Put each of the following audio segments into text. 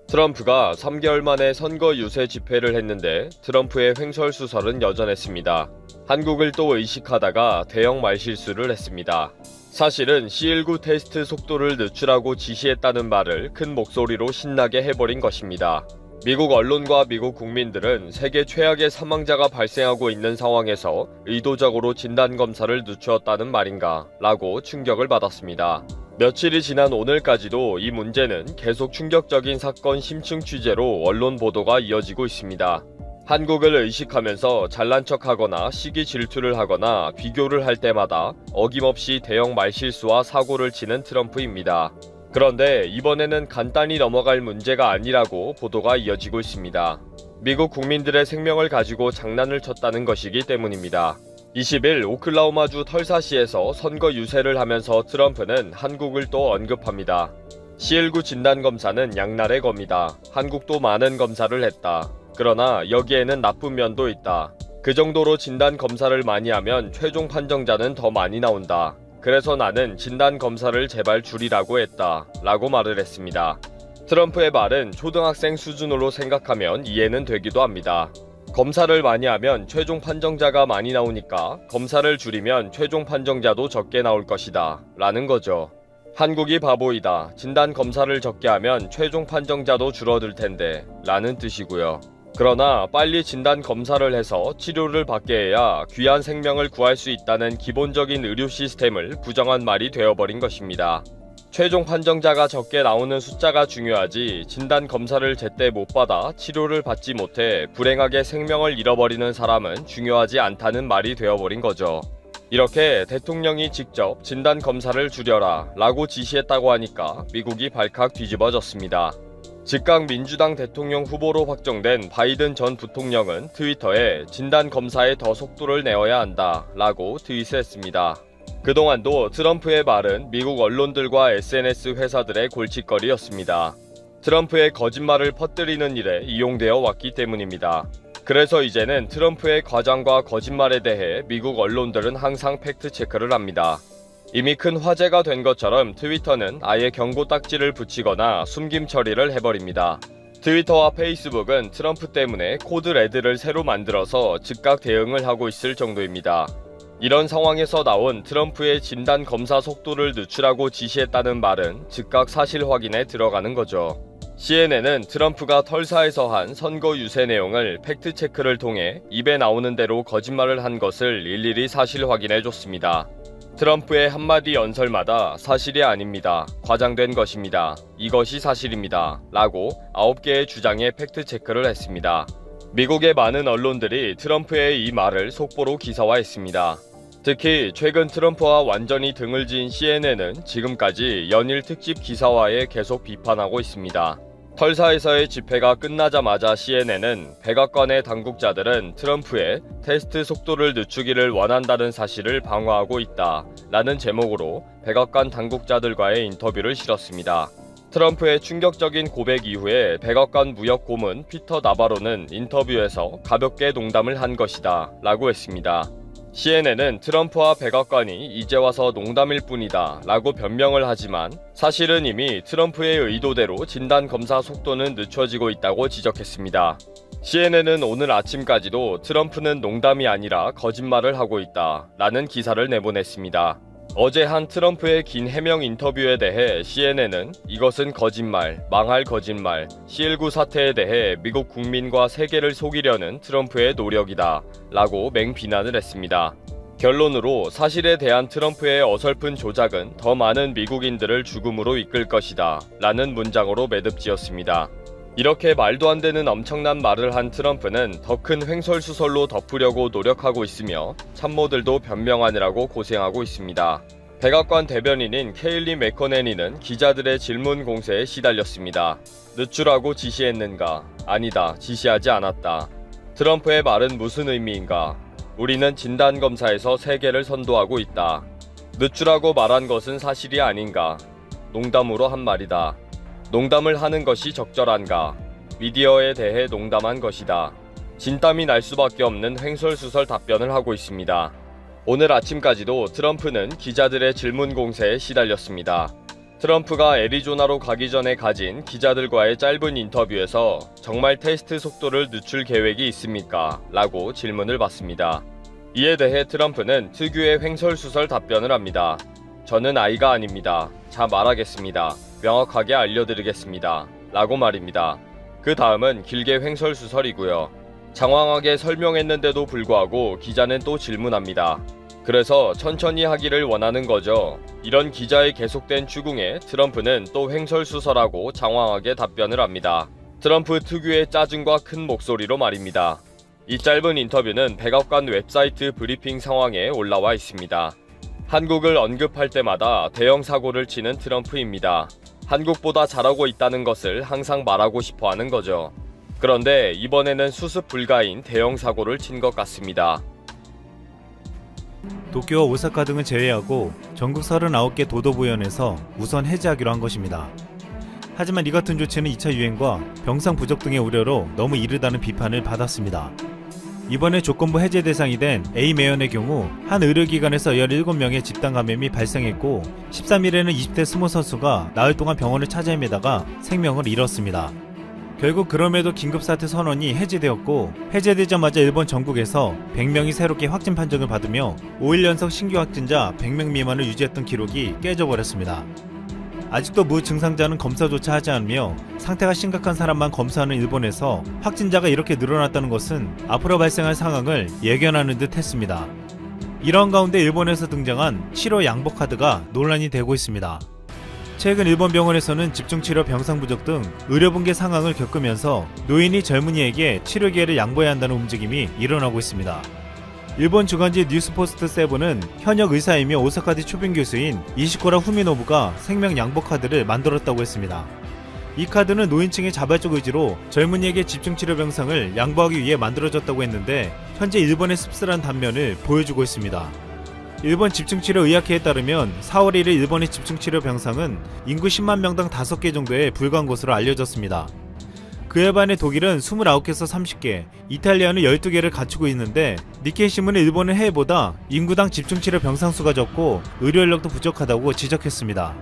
트럼프가 3개월 만에 선거 유세 집회를 했는데 트럼프의 횡설수설은 여전했습니다. 한국을 또 의식하다가 대형 말실수를 했습니다. 사실은 C19 테스트 속도를 늦추라고 지시했다는 말을 큰 목소리로 신나게 해버린 것입니다. 미국 언론과 미국 국민들은 세계 최악의 사망자가 발생하고 있는 상황에서 의도적으로 진단검사를 늦추었다는 말인가 라고 충격을 받았습니다. 며칠이 지난 오늘까지도 이 문제는 계속 충격적인 사건 심층 취재로 언론 보도가 이어지고 있습니다. 한국을 의식하면서 잘난 척하거나 시기 질투를 하거나 비교를 할 때마다 어김없이 대형 말실수와 사고를 치는 트럼프입니다. 그런데 이번에는 간단히 넘어갈 문제가 아니라고 보도가 이어지고 있습니다. 미국 국민들의 생명을 가지고 장난을 쳤다는 것이기 때문입니다. 20일 오클라호마주 털사시에서 선거 유세를 하면서 트럼프는 한국을 또 언급합니다. C19 진단검사는 양날의 검이다. 한국도 많은 검사를 했다. 그러나 여기에는 나쁜 면도 있다. 그 정도로 진단검사를 많이 하면 최종 판정자는 더 많이 나온다. 그래서 나는 진단검사를 제발 줄이라고 했다. 라고 말을 했습니다. 트럼프의 말은 초등학생 수준으로 생각하면 이해는 되기도 합니다. 검사를 많이 하면 최종 판정자가 많이 나오니까 검사를 줄이면 최종 판정자도 적게 나올 것이다. 라는 거죠. 한국이 바보이다. 진단 검사를 적게 하면 최종 판정자도 줄어들 텐데. 라는 뜻이고요. 그러나 빨리 진단 검사를 해서 치료를 받게 해야 귀한 생명을 구할 수 있다는 기본적인 의료 시스템을 부정한 말이 되어버린 것입니다. 최종 판정자가 적게 나오는 숫자가 중요하지 진단 검사를 제때 못 받아 치료를 받지 못해 불행하게 생명을 잃어버리는 사람은 중요하지 않다는 말이 되어버린 거죠. 이렇게 대통령이 직접 진단 검사를 줄여라 라고 지시했다고 하니까 미국이 발칵 뒤집어졌습니다. 즉각 민주당 대통령 후보로 확정된 바이든 전 부통령은 트위터에 진단 검사에 더 속도를 내어야 한다 라고 트윗했습니다. 그동안도 트럼프의 말은 미국 언론들과 SNS 회사들의 골칫거리였습니다. 트럼프의 거짓말을 퍼뜨리는 일에 이용되어 왔기 때문입니다. 그래서 이제는 트럼프의 과장과 거짓말에 대해 미국 언론들은 항상 팩트체크를 합니다. 이미 큰 화제가 된 것처럼 트위터는 아예 경고 딱지를 붙이거나 숨김 처리를 해버립니다. 트위터와 페이스북은 트럼프 때문에 코드 레드를 새로 만들어서 즉각 대응을 하고 있을 정도입니다. 이런 상황에서 나온 트럼프의 진단 검사 속도를 늦추라고 지시했다는 말은 즉각 사실 확인에 들어가는 거죠. CNN은 트럼프가 털사에서 한 선거 유세 내용을 팩트체크를 통해 입에 나오는 대로 거짓말을 한 것을 일일이 사실 확인해줬습니다. 트럼프의 한마디 연설마다 사실이 아닙니다. 과장된 것입니다. 이것이 사실입니다. 라고 9개의 주장에 팩트체크를 했습니다. 미국의 많은 언론들이 트럼프의 이 말을 속보로 기사화했습니다. 특히 최근 트럼프와 완전히 등을 지은 CNN은 지금까지 연일 특집 기사화에 계속 비판하고 있습니다. 털사에서의 집회가 끝나자마자 CNN은 백악관의 당국자들은 트럼프의 테스트 속도를 늦추기를 원한다는 사실을 방어하고 있다 라는 제목으로 백악관 당국자들과의 인터뷰를 실었습니다. 트럼프의 충격적인 고백 이후에 백악관 무역고문 피터 나바로는 인터뷰에서 가볍게 농담을 한 것이다 라고 했습니다. CNN은 트럼프와 백악관이 이제 와서 농담일 뿐이다 라고 변명을 하지만 사실은 이미 트럼프의 의도대로 진단검사 속도는 늦춰지고 있다고 지적했습니다. CNN은 오늘 아침까지도 트럼프는 농담이 아니라 거짓말을 하고 있다 라는 기사를 내보냈습니다. 어제 한 트럼프의 긴 해명 인터뷰에 대해 CNN은 이것은 거짓말, 망할 거짓말, C19 사태에 대해 미국 국민과 세계를 속이려는 트럼프의 노력이다 라고 맹비난을 했습니다. 결론으로 사실에 대한 트럼프의 어설픈 조작은 더 많은 미국인들을 죽음으로 이끌 것이다 라는 문장으로 매듭지었습니다. 이렇게 말도 안 되는 엄청난 말을 한 트럼프는 더 큰 횡설수설로 덮으려고 노력하고 있으며 참모들도 변명하느라고 고생하고 있습니다. 백악관 대변인인 케일리 맥커네니는 기자들의 질문 공세에 시달렸습니다. 늦추라고 지시했는가? 아니다. 지시하지 않았다. 트럼프의 말은 무슨 의미인가? 우리는 진단검사에서 세계를 선도하고 있다. 늦추라고 말한 것은 사실이 아닌가? 농담으로 한 말이다. 농담을 하는 것이 적절한가? 미디어에 대해 농담한 것이다. 진땀이 날 수밖에 없는 횡설수설 답변을 하고 있습니다. 오늘 아침까지도 트럼프는 기자들의 질문 공세에 시달렸습니다. 트럼프가 애리조나로 가기 전에 가진 기자들과의 짧은 인터뷰에서 정말 테스트 속도를 늦출 계획이 있습니까? 라고 질문을 받습니다. 이에 대해 트럼프는 특유의 횡설수설 답변을 합니다. 저는 아이가 아닙니다. 자 말하겠습니다. 명확하게 알려드리겠습니다. 라고 말입니다. 그 다음은 길게 횡설수설이고요. 장황하게 설명했는데도 불구하고 기자는 또 질문합니다. 그래서 천천히 하기를 원하는 거죠. 이런 기자의 계속된 추궁에 트럼프는 또 횡설수설하고 장황하게 답변을 합니다. 트럼프 특유의 짜증과 큰 목소리로 말입니다. 이 짧은 인터뷰는 백악관 웹사이트 브리핑 상황에 올라와 있습니다. 한국을 언급할 때마다 대형 사고를 치는 트럼프입니다. 한국보다 잘하고 있다는 것을 항상 말하고 싶어 하는 거죠. 그런데 이번에는 수습 불가인 대형 사고를 친 것 같습니다. 도쿄와 오사카 등은 제외하고 전국 39개 도도부현에서 우선 해제하기로 한 것입니다. 하지만 이 같은 조치는 2차 유행과 병상 부족 등의 우려로 너무 이르다는 비판을 받았습니다. 이번에 조건부 해제 대상이 된 A매연의 경우 한 의료기관에서 17명의 집단 감염이 발생했고 13일에는 20대 스모 선수가 나흘 동안 병원을 찾아 헤매다가 생명을 잃었습니다. 결국 그럼에도 긴급사태 선언이 해제되었고 해제되자마자 일본 전국에서 100명이 새롭게 확진 판정을 받으며 5일 연속 신규 확진자 100명 미만을 유지했던 기록이 깨져버렸습니다. 아직도 무증상자는 검사조차 하지 않으며 상태가 심각한 사람만 검사하는 일본에서 확진자가 이렇게 늘어났다는 것은 앞으로 발생할 상황을 예견하는 듯 했습니다. 이런 가운데 일본에서 등장한 치료 양복 카드가 논란이 되고 있습니다. 최근 일본 병원에서는 집중치료 병상 부족 등 의료붕괴 상황을 겪으면서 노인이 젊은이에게 치료 기회를 양보해야 한다는 움직임이 일어나고 있습니다. 일본 주간지 뉴스포스트 세븐은 현역 의사이며 오사카대 초빙 교수인 이시코라 후미노부가 생명 양복 카드를 만들었다고 했습니다. 이 카드는 노인층의 자발적 의지로 젊은이에게 집중치료 병상을 양보하기 위해 만들어졌다고 했는데 현재 일본의 씁쓸한 단면을 보여주고 있습니다. 일본 집중치료의학회에 따르면 4월 1일 일본의 집중치료 병상은 인구 10만 명당 5개 정도에 불과한 것으로 알려졌습니다. 그에 반해 독일은 29개에서 30개, 이탈리아는 12개를 갖추고 있는데 니케이 신문은 일본은 해외보다 인구당 집중치료 병상 수가 적고 의료 인력도 부족하다고 지적했습니다.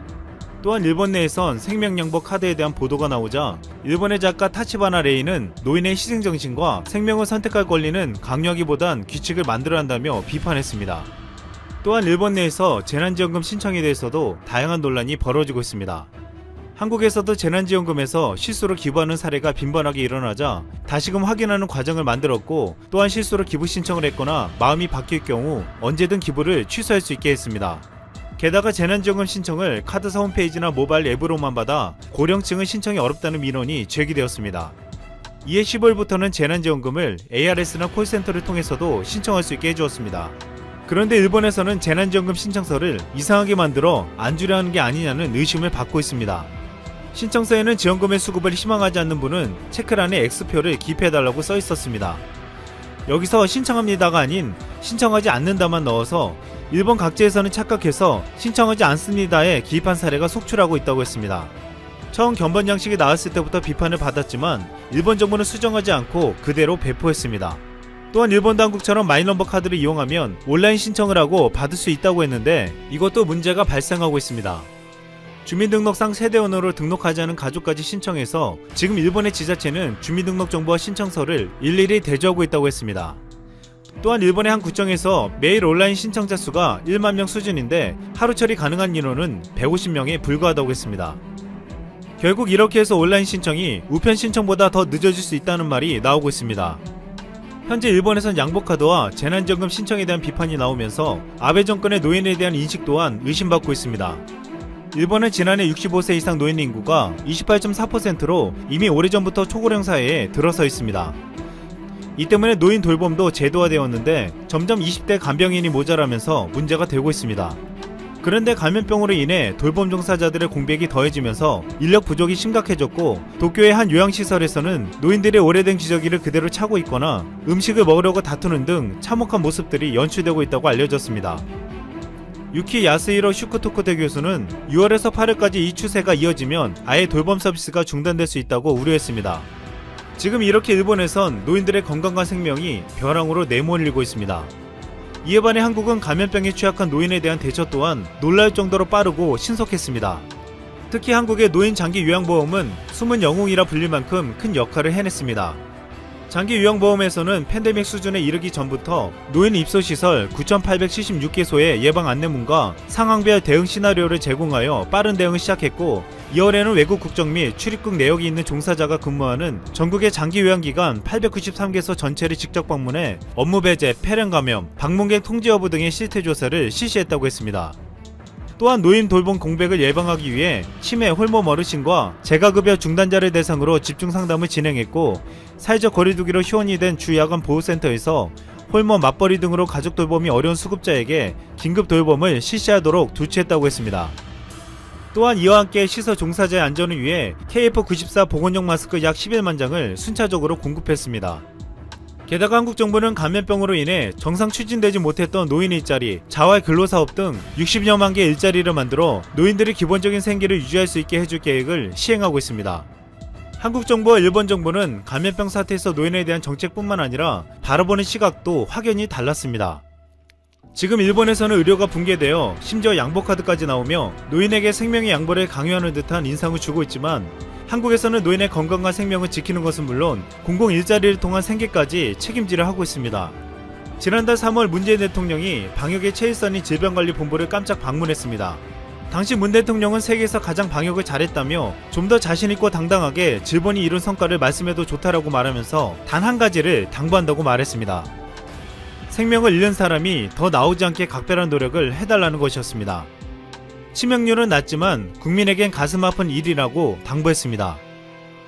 또한 일본 내에선 생명양복 카드에 대한 보도가 나오자 일본의 작가 타치바나 레이는 노인의 희생정신과 생명을 선택할 권리는 강요하기보단 규칙을 만들어야 한다며 비판했습니다. 또한 일본 내에서 재난지원금 신청에 대해서도 다양한 논란이 벌어지고 있습니다. 한국에서도 재난지원금에서 실수로 기부하는 사례가 빈번하게 일어나자 다시금 확인하는 과정을 만들었고 또한 실수로 기부 신청을 했거나 마음이 바뀔 경우 언제든 기부를 취소할 수 있게 했습니다. 게다가 재난지원금 신청을 카드사 홈페이지나 모바일 앱으로만 받아 고령층은 신청이 어렵다는 민원이 제기되었습니다. 이에 15일부터는 재난지원금을 ARS나 콜센터를 통해서도 신청할 수 있게 해주었습니다. 그런데 일본에서는 재난지원금 신청서를 이상하게 만들어 안 주려 하는 게 아니냐는 의심을 받고 있습니다. 신청서에는 지원금의 수급을 희망하지 않는 분은 체크란에 X표를 기입해달라고 써 있었습니다. 여기서 신청합니다가 아닌 신청하지 않는다만 넣어서 일본 각지에서는 착각해서 신청하지 않습니다에 기입한 사례가 속출하고 있다고 했습니다. 처음 견본 양식이 나왔을 때부터 비판을 받았지만 일본 정부는 수정하지 않고 그대로 배포했습니다. 또한 일본 당국처럼 마이넘버 카드를 이용하면 온라인 신청을 하고 받을 수 있다고 했는데 이것도 문제가 발생하고 있습니다. 주민등록상 세대원으로 등록하지 않은 가족까지 신청해서 지금 일본의 지자체는 주민등록정보와 신청서를 일일이 대조하고 있다고 했습니다. 또한 일본의 한 구청에서 매일 온라인 신청자 수가 1만 명 수준인데 하루 처리 가능한 인원은 150명에 불과하다고 했습니다. 결국 이렇게 해서 온라인 신청이 우편 신청보다 더 늦어질 수 있다는 말이 나오고 있습니다. 현재 일본에선 양복카드와 재난지원금 신청에 대한 비판이 나오면서 아베 정권의 노인에 대한 인식 또한 의심받고 있습니다. 일본은 지난해 65세 이상 노인 인구가 28.4%로 이미 오래전부터 초고령 사회에 들어서 있습니다. 이 때문에 노인 돌봄도 제도화되었는데 점점 20대 간병인이 모자라면서 문제가 되고 있습니다. 그런데 감염병으로 인해 돌봄 종사자들의 공백이 더해지면서 인력 부족이 심각해졌고 도쿄의 한 요양시설에서는 노인들의 오래된 기저귀를 그대로 차고 있거나 음식을 먹으려고 다투는 등 참혹한 모습들이 연출되고 있다고 알려졌습니다. 유키 야스히로 슈크토쿠대 교수는 6월에서 8월까지 이 추세가 이어지면 아예 돌봄 서비스가 중단될 수 있다고 우려했습니다. 지금 이렇게 일본에선 노인들의 건강과 생명이 벼랑으로 내몰리고 있습니다. 이에 반해 한국은 감염병에 취약한 노인에 대한 대처 또한 놀라울 정도로 빠르고 신속했습니다. 특히 한국의 노인 장기 요양보험은 숨은 영웅이라 불릴 만큼 큰 역할을 해냈습니다. 장기 요양보험에서는 팬데믹 수준에 이르기 전부터 노인 입소시설 9,876개소의 예방 안내문과 상황별 대응 시나리오를 제공하여 빠른 대응을 시작했고, 2월에는 외국 국적 및 출입국 내역이 있는 종사자가 근무하는 전국의 장기 요양기관 893개소 전체를 직접 방문해 업무 배제, 폐렴 감염, 방문객 통지 여부 등의 실태 조사를 실시했다고 했습니다. 또한 노인 돌봄 공백을 예방하기 위해 치매, 홀몸 어르신과 재가급여 중단자를 대상으로 집중 상담을 진행했고, 사회적 거리두기로 휴원이 된 주야간 보호센터에서 홀몸, 맞벌이 등으로 가족 돌봄이 어려운 수급자에게 긴급 돌봄을 실시하도록 조치했다고 했습니다. 또한 이와 함께 시설 종사자의 안전을 위해 KF94 보건용 마스크 약 11만 장을 순차적으로 공급했습니다. 게다가 한국 정부는 감염병으로 인해 정상 추진되지 못했던 노인 일자리, 자활 근로사업 등 60여만 개 일자리를 만들어 노인들이 기본적인 생계를 유지할 수 있게 해줄 계획을 시행하고 있습니다. 한국 정부와 일본 정부는 감염병 사태에서 노인에 대한 정책뿐만 아니라 바라보는 시각도 확연히 달랐습니다. 지금 일본에서는 의료가 붕괴되어 심지어 양보카드까지 나오며 노인에게 생명의 양보를 강요하는 듯한 인상을 주고 있지만, 한국에서는 노인의 건강과 생명을 지키는 것은 물론 공공 일자리를 통한 생계까지 책임지려 하고 있습니다. 지난달 3월 문재인 대통령이 방역의 최일선인 질병관리본부를 깜짝 방문했습니다. 당시 문 대통령은 세계에서 가장 방역을 잘했다며 좀 더 자신있고 당당하게 질본이 이룬 성과를 말씀해도 좋다라고 말하면서 단 한 가지를 당부한다고 말했습니다. 생명을 잃는 사람이 더 나오지 않게 각별한 노력을 해달라는 것이었습니다. 치명률은 낮지만 국민에겐 가슴 아픈 일이라고 당부했습니다.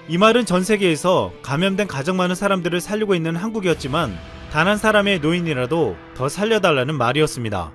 이 말은 전 세계에서 감염된 가장 많은 사람들을 살리고 있는 한국이었지만 단 한 사람의 노인이라도 더 살려달라는 말이었습니다.